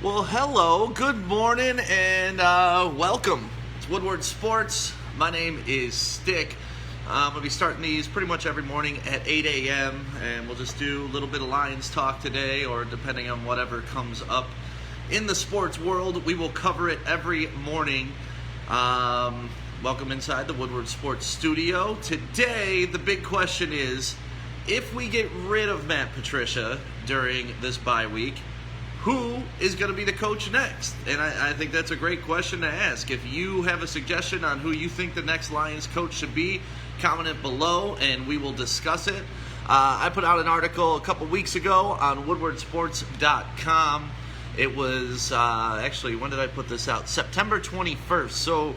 Well, hello, good morning, and welcome. It's Woodward Sports. My name is Stick. I'm going to be starting these pretty much every morning at 8 a.m., and we'll just do a little bit of Lions talk today, or depending on whatever comes up in the sports world, we will cover it every morning. Welcome inside the Woodward Sports studio. Today, the big question is, if we get rid of Matt Patricia during this bye week, who is going to be the coach next? And I think that's a great question to ask. If you have a suggestion on who you think the next Lions coach should be, comment it below and we will discuss it. I put out an article a couple weeks ago on woodwardsports.com. It was, actually, when did I put this out? September 21st. So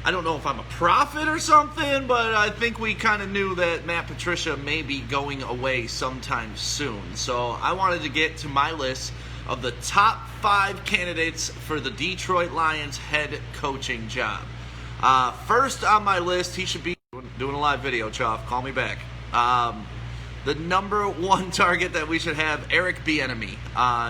I don't know if I'm a prophet or something, but I think we kind of knew that Matt Patricia may be going away sometime soon. So I wanted to get to my list of the top 5 candidates for the Detroit Lions head coaching job. First on my list, he should be doing a live video, Choff. Call me back. The number one target that we should have, Eric Bieniemy.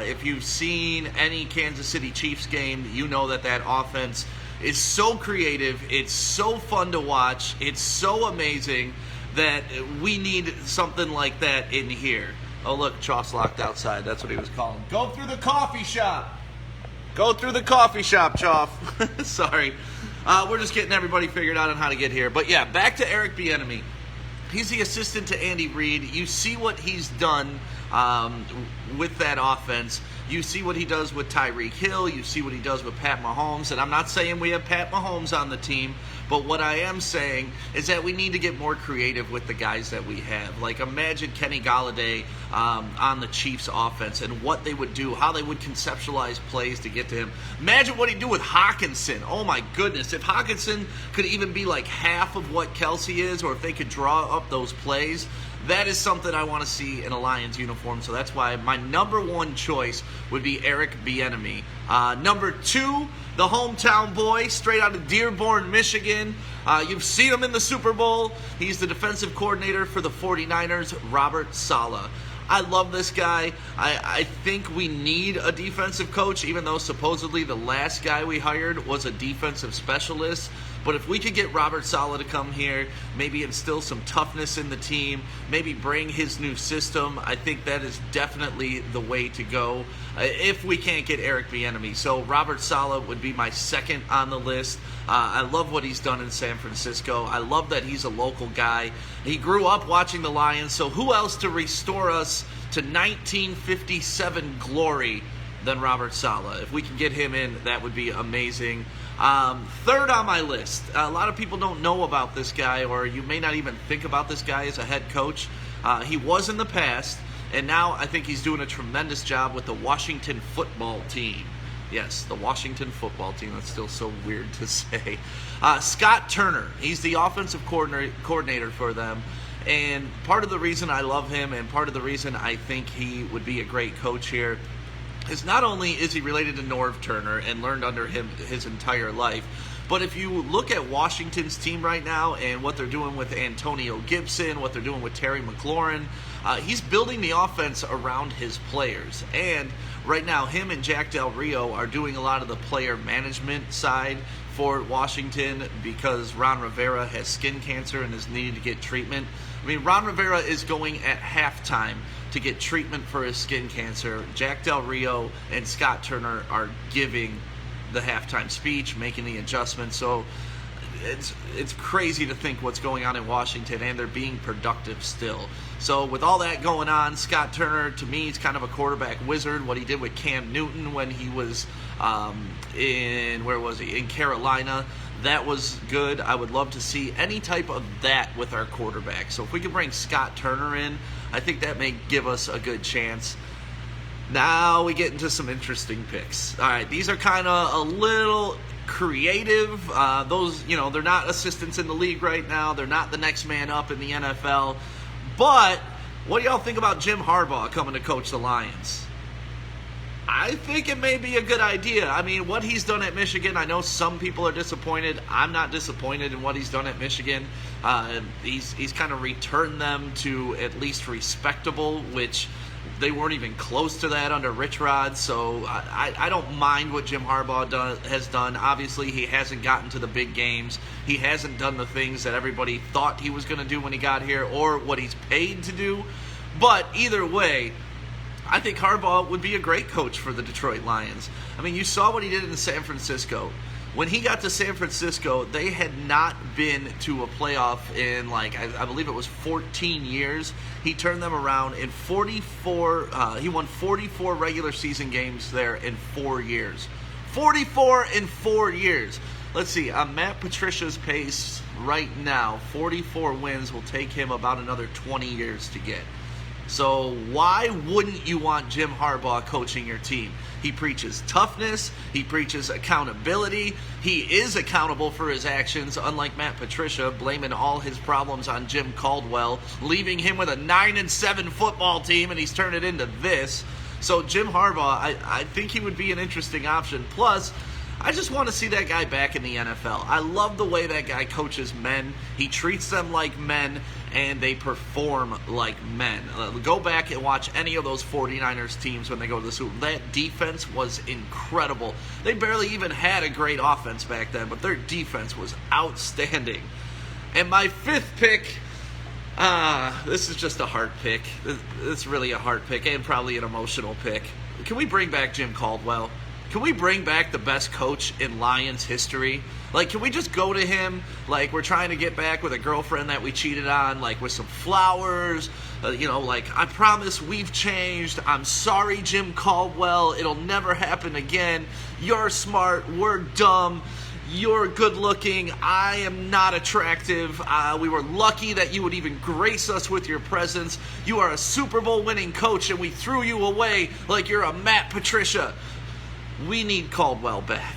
If you've seen any Kansas City Chiefs game, you know that offense is so creative. It's so fun to watch. It's so amazing that we need something like that in here. Oh, look, Choff's locked outside. That's what he was calling. Go through the coffee shop. Go through the coffee shop, Choff. Sorry. We're just getting everybody figured out on how to get here. But, yeah, back to Eric Bieniemy. He's the assistant to Andy Reid. You see what he's done with that offense. You see what he does with Tyreek Hill. You see what he does with Pat Mahomes. And I'm not saying we have Pat Mahomes on the team, but what I am saying is that we need to get more creative with the guys that we have. Like, imagine Kenny Golladay on the Chiefs offense and what they would do, how they would conceptualize plays to get to him. Imagine what he'd do with Hawkinson. Oh, my goodness. If Hawkinson could even be like half of what Kelsey is, or if they could draw up those plays, that is something I want to see in a Lions uniform. So that's why my number one choice would be Eric Bieniemy. Number 2, the hometown boy, straight out of Dearborn, Michigan. You've seen him in the Super Bowl. He's the defensive coordinator for the 49ers, Robert Saleh. I love this guy. I think we need a defensive coach, even though supposedly the last guy we hired was a defensive specialist. But if we could get Robert Saleh to come here, maybe instill some toughness in the team, maybe bring his new system, I think that is definitely the way to go if we can't get Eric Bieniemy. So Robert Saleh would be my second on the list. I love what he's done in San Francisco. I love that he's a local guy. He grew up watching the Lions, so who else to restore us to 1957 glory than Robert Saleh? If we can get him in, that would be amazing. Third on my list, a lot of people don't know about this guy, or you may not even think about this guy as a head coach. He was in the past, and now I think he's doing a tremendous job with the Washington football team. Yes, the Washington football team. That's still so weird to say. Scott Turner, he's the offensive coordinator for them. And part of the reason I love him, and part of the reason I think he would be a great coach here, is not only is he related to Norv Turner and learned under him his entire life, but if you look at Washington's team right now and what they're doing with Antonio Gibson, what they're doing with Terry McLaurin, he's building the offense around his players. And right now, him and Jack Del Rio are doing a lot of the player management side for Washington because Ron Rivera has skin cancer and is needing to get treatment. I mean, Ron Rivera is going at halftime to get treatment for his skin cancer. Jack Del Rio and Scott Turner are giving the halftime speech, making the adjustments. So it's crazy to think what's going on in Washington, and they're being productive still. So with all that going on, Scott Turner, to me, is kind of a quarterback wizard. What he did with Cam Newton when he was in Carolina, that was good. I would love to see any type of that with our quarterback. So if we could bring Scott Turner in, I think that may give us a good chance. Now we get into some interesting picks. All right, these are kind of a little creative. They're not assistants in the league right now. They're not the next man up in the NFL. But what do y'all think about Jim Harbaugh coming to coach the Lions? I think it may be a good idea. I mean, what he's done at Michigan, I know some people are disappointed. I'm not disappointed in what he's done at Michigan. He's kind of returned them to at least respectable, which They weren't even close to that under Rich Rod, so I don't mind what Jim Harbaugh has done. Obviously, he hasn't gotten to the big games. He hasn't done the things that everybody thought he was going to do when he got here or what he's paid to do. But either way, I think Harbaugh would be a great coach for the Detroit Lions. I mean, you saw what he did in San Francisco. When he got to San Francisco, they had not been to a playoff in, I believe it was 14 years. He turned them around in 44. He won 44 regular season games there in 4 years. 44 in 4 years. Let's see, on Matt Patricia's pace right now, 44 wins will take him about another 20 years to get. So why wouldn't you want Jim Harbaugh coaching your team? He preaches toughness. He preaches accountability. He is accountable for his actions, unlike Matt Patricia, blaming all his problems on Jim Caldwell, leaving him with a 9-7 football team, and he's turned it into this. So Jim Harbaugh, I think he would be an interesting option. Plus, I just want to see that guy back in the NFL. I love the way that guy coaches men. He treats them like men, and they perform like men. Go back and watch any of those 49ers teams when they go to the Super Bowl. That defense was incredible. They barely even had a great offense back then, but their defense was outstanding. And my fifth pick, this is just a heart pick. It's really a heart pick and probably an emotional pick. Can we bring back Jim Caldwell? Can we bring back the best coach in Lions history? Can we just go to him like we're trying to get back with a girlfriend that we cheated on, with some flowers, I promise we've changed. I'm sorry, Jim Caldwell. It'll never happen again. You're smart. We're dumb. You're good looking. I am not attractive. We were lucky that you would even grace us with your presence. You are a Super Bowl winning coach, and we threw you away like you're a Matt Patricia. We need Caldwell back,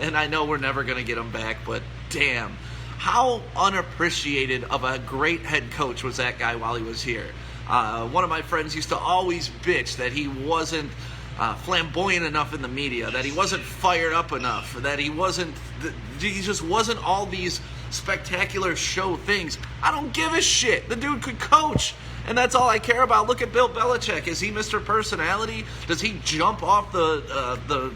and I know we're never going to get him back, but damn, how unappreciated of a great head coach was that guy while he was here. One of my friends used to always bitch that he wasn't flamboyant enough in the media, that he wasn't fired up enough, that he just wasn't all these spectacular show things. I don't give a shit. The dude could coach. And that's all I care about. Look at Bill Belichick. Is he Mr. Personality? Does he jump off the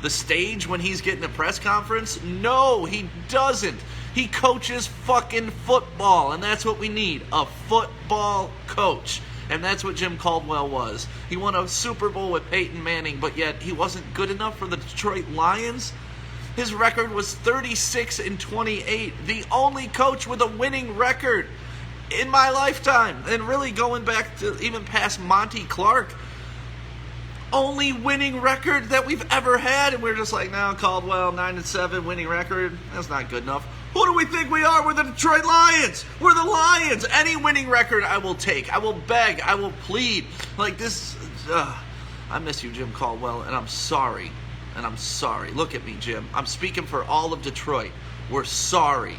stage when he's getting a press conference? No, he doesn't. He coaches fucking football, and that's what we need, a football coach. And that's what Jim Caldwell was. He won a Super Bowl with Peyton Manning, but yet he wasn't good enough for the Detroit Lions. His record was 36-28, the only coach with a winning record in my lifetime, and really going back to even past Monty Clark. Only winning record that we've ever had, and we're just like, no, Caldwell, 9-7 winning record, that's not good enough. Who do we think we are? We're the Detroit Lions. We're the Lions. Any winning record I will take. I will beg. I will plead. I miss you, Jim Caldwell, and I'm sorry. Look at me, Jim. I'm speaking for all of Detroit. We're sorry.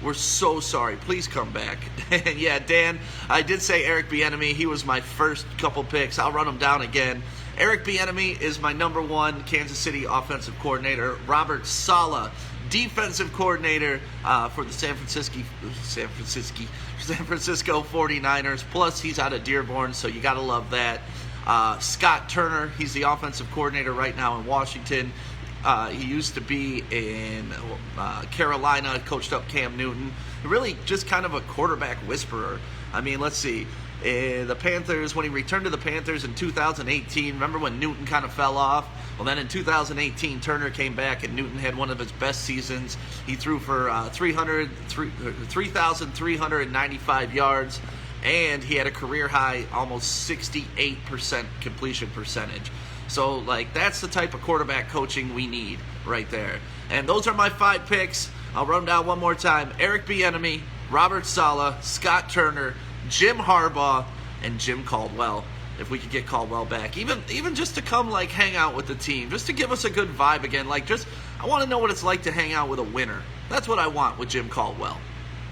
We're so sorry. Please come back. And yeah, Dan, I did say Eric Bieniemy. He was my first couple picks. I'll run them down again. Eric Bieniemy is my number one Kansas City offensive coordinator. Robert Saleh, defensive coordinator for the San Francisco 49ers. Plus, he's out of Dearborn, so you got to love that. Scott Turner, he's the offensive coordinator right now in Washington. He used to be in Carolina, coached up Cam Newton. Really just kind of a quarterback whisperer. I mean, let's see. The Panthers, when he returned to the Panthers in 2018, remember when Newton kind of fell off? Well, then in 2018, Turner came back, and Newton had one of his best seasons. He threw for 3,395 yards, and he had a career-high almost 68% completion percentage. So, that's the type of quarterback coaching we need right there. And those are my 5 picks. I'll run them down one more time. Eric Bieniemy, Robert Saleh, Scott Turner, Jim Harbaugh, and Jim Caldwell. If we could get Caldwell back. Even just to come, hang out with the team. Just to give us a good vibe again. I want to know what it's like to hang out with a winner. That's what I want with Jim Caldwell.